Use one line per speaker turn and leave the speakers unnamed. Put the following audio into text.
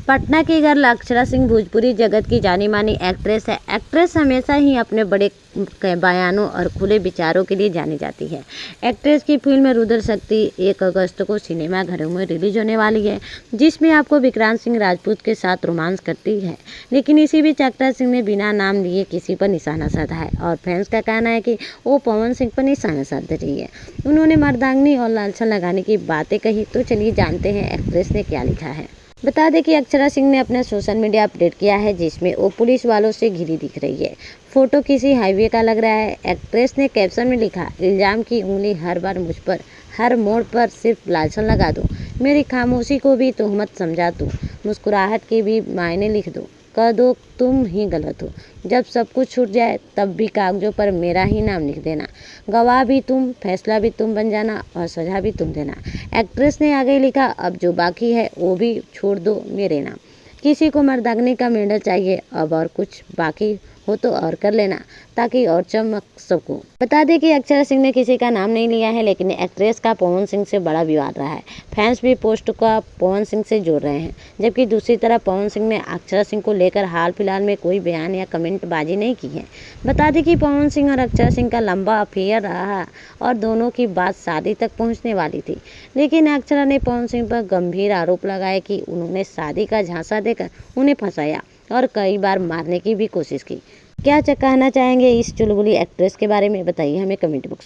पटना की गर्ल अक्षरा सिंह भोजपुरी जगत की जानी मानी एक्ट्रेस है। एक्ट्रेस हमेशा ही अपने बड़े बयानों और खुले विचारों के लिए जानी जाती है। एक्ट्रेस की फिल्म रुद्र शक्ति 1 अगस्त को सिनेमाघरों में रिलीज होने वाली है, जिसमें आपको विक्रांत सिंह राजपूत के साथ रोमांस करती है। लेकिन इसी बीच अक्षरा सिंह ने बिना नाम लिए किसी पर निशाना साधा है और फैंस का कहना है कि वो पवन सिंह पर निशाना साध रही है। उन्होंने मर्दांगनी और लालसा लगाने की बातें कही। तो चलिए जानते हैं एक्ट्रेस ने क्या लिखा है। बता दें कि अक्षरा सिंह ने अपना सोशल मीडिया अपडेट किया है, जिसमें वो पुलिस वालों से घिरी दिख रही है। फोटो किसी हाईवे का लग रहा है। एक्ट्रेस ने कैप्शन में लिखा, इल्जाम की उंगली हर बार मुझ पर, हर मोड़ पर सिर्फ लालसा लगा दो, मेरी खामोशी को भी तोहमत समझा दो, मुस्कुराहट के भी मायने लिख दो, कह दो तुम ही गलत हो। जब सब कुछ छूट जाए तब भी कागजों पर मेरा ही नाम लिख देना, गवाह भी तुम, फैसला भी तुम बन जाना और सजा भी तुम देना। एक्ट्रेस ने आगे लिखा, अब जो बाकी है वो भी छोड़ दो मेरे नाम। किसी को मर्दांगनी का मेडल चाहिए अब, और कुछ बाकी हो तो और कर लेना ताकि और चमक सकूं। बता दें कि अक्षरा सिंह ने किसी का नाम नहीं लिया है, लेकिन एक्ट्रेस का पवन सिंह से बड़ा विवाद रहा है। फैंस भी पोस्ट का पवन सिंह से जोड़ रहे हैं, जबकि दूसरी तरफ पवन सिंह ने अक्षरा सिंह को लेकर हाल फिलहाल में कोई बयान या कमेंट बाजी नहीं की है। बता दें कि पवन सिंह और अक्षरा सिंह का लंबा अफेयर रहा और दोनों की बात शादी तक पहुंचने वाली थी, लेकिन अक्षरा ने पवन सिंह पर गंभीर आरोप लगाए कि उन्होंने शादी का झांसा देकर उन्हें फंसाया और कई बार मारने की भी कोशिश की। क्या कहना चाहेंगे इस चुलबुली एक्ट्रेस के बारे में, बताइए हमें कमेंट बॉक्स में।